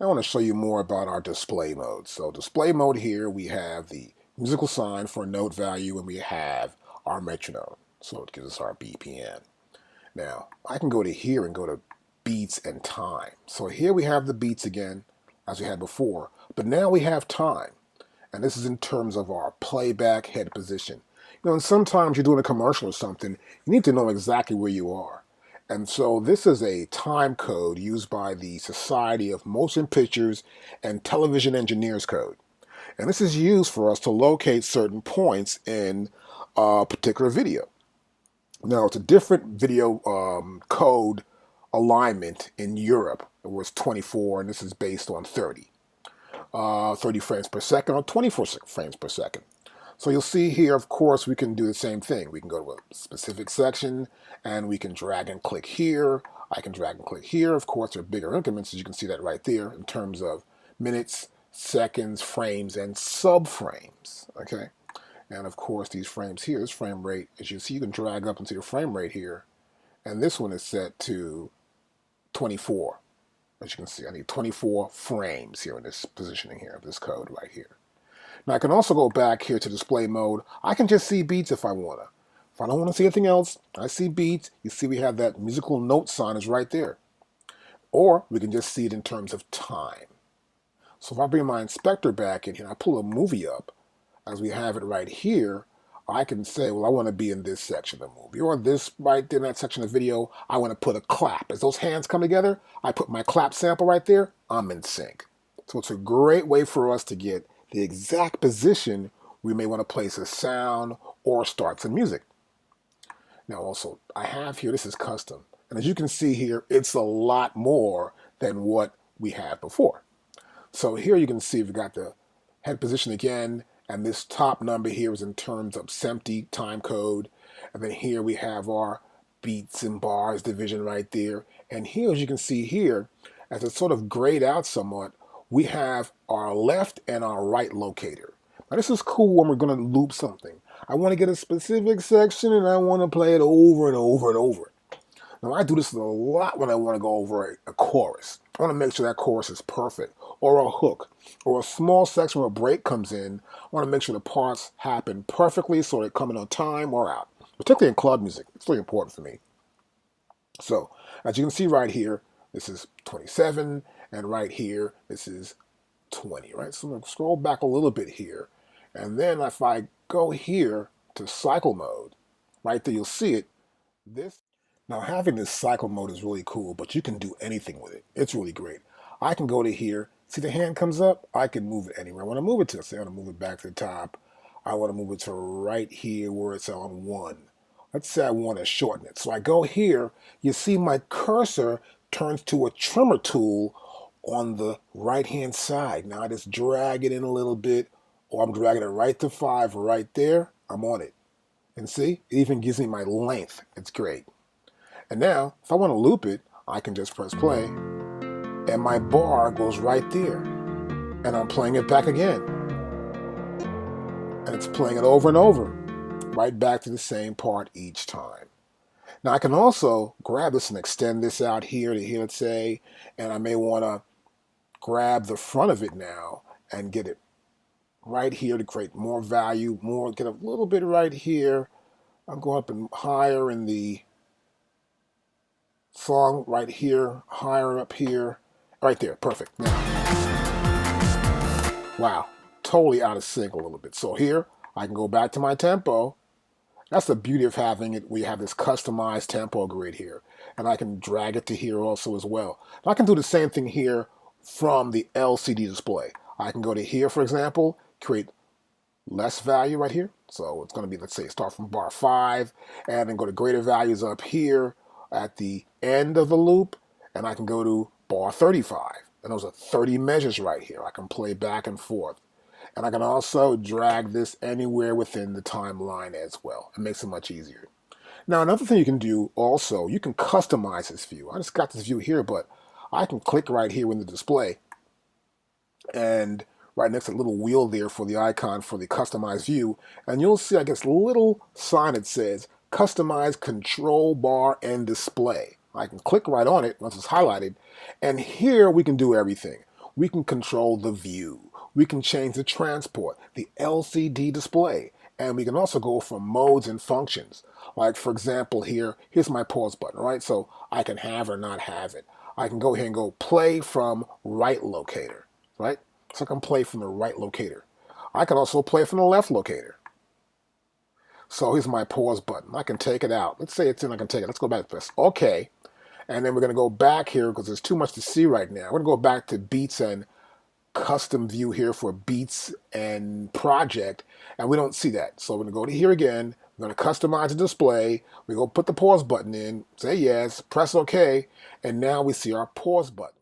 I want to show you more about our display mode. So display mode here, we have the musical sign for a note value and we have our metronome. So it gives us our BPM. Now, I can go to here and go to beats and time. So here we have the beats again, as we had before, but now we have time. And this is in terms of our playback head position. And sometimes you're doing a commercial or something, you need to know exactly where you are. And so this is a time code used by the Society of Motion Pictures and Television Engineers code. And this is used for us to locate certain points in a particular video. Now, it's a different video code alignment in Europe. It was 24, and this is based on 30 frames per second or 24 frames per second. So you'll see here, of course, we can do the same thing. We can go to a specific section and we can drag and click here. I can drag and click here. Of course, there are bigger increments, as you can see that right there, in terms of minutes, seconds, frames, and subframes. Okay. And of course, these frames here, this frame rate, as you see, you can drag up into the frame rate here. And this one is set to 24. As you can see, I need 24 frames here in this positioning here of this code right here. Now I can also go back here to display mode. I can just see beats if I want to. If I don't want to see anything else, I see beats. You see we have that musical note sign is right there. Or we can just see it in terms of time. So if I bring my inspector back in here and I pull a movie up, as we have it right here, I can say, well, I want to be in this section of the movie, or this right there in that section of the video, I want to put a clap. As those hands come together, I put my clap sample right there, I'm in sync. So it's a great way for us to get the exact position we may want to place a sound or start some music. Now also, I have here, this is custom. And as you can see here, it's a lot more than what we had before. So here you can see we've got the head position again, and this top number here is in terms of SMPTE time code. And then here we have our beats and bars division right there. And here, as you can see here, as it's sort of grayed out somewhat, we have our left and our right locator. Now this is cool when we're going to loop something. I want to get a specific section and I want to play it over and over and over. Now I do this a lot when I want to go over a chorus. I want to make sure that chorus is perfect, or a hook, or a small section where a break comes in. I want to make sure the parts happen perfectly so they're coming on time or out, particularly in club music. It's really important for me. So as you can see right here, this is 27, and right here, this is 20, right? So I'm going to scroll back a little bit here. And then if I go here to cycle mode, right there, you'll see it. Now having this cycle mode is really cool, but you can do anything with it. It's really great. I can go to here, see the hand comes up, I can move it anywhere I want to move it to. Say I want to move it back to the top. I want to move it to right here where it's on 1. Let's say I want to shorten it. So I go here, you see my cursor turns to a trimmer tool on the right hand side. Now I just drag it in a little bit, or I'm dragging it right to 5 right there. I'm on it. And see, it even gives me my length. It's great. And now, if I want to loop it, I can just press play, and my bar goes right there. And I'm playing it back again. And it's playing it over and over, right back to the same part each time. Now I can also grab this and extend this out here to here, let's say, and I may want to grab the front of it now and get it right here to create more value, get a little bit right here. I'm going up and higher in the song right here, higher up here, right there, perfect. Now, wow, totally out of sync a little bit. So here, I can go back to my tempo. That's the beauty of having it. We have this customized tempo grid here, and I can drag it to here also as well. And I can do the same thing here from the LCD display. I can go to here, for example, create less value right here. So it's going to be, let's say, start from bar 5, and then go to greater values up here at the end of the loop, and I can go to bar 35. And those are 30 measures right here. I can play back and forth. And I can also drag this anywhere within the timeline as well. It makes it much easier. Now, another thing you can do also, you can customize this view. I just got this view here, but I can click right here in the display, and right next to the little wheel there for the icon for the customized view, and you'll see, I guess, a little sign that says customize control bar and display. I can click right on it once it's highlighted, and here we can do everything. we can control the view. We can change the transport, the LCD display, and we can also go from modes and functions. Like for example here's my pause button, right? So I can have or not have it. I can go here and go play from right locator, right? So I can play from the right locator. I can also play from the left locator. So here's my pause button. I can take it out. Let's say it's in, I can take it. Let's go back to this. Okay. And then we're going to go back here because there's too much to see right now. We're going to go back to Beats and custom view here for Beats and project. And we don't see that. So we're going to go to here again. We're going to customize the display. We go put the pause button in, say yes, press OK. And now we see our pause button.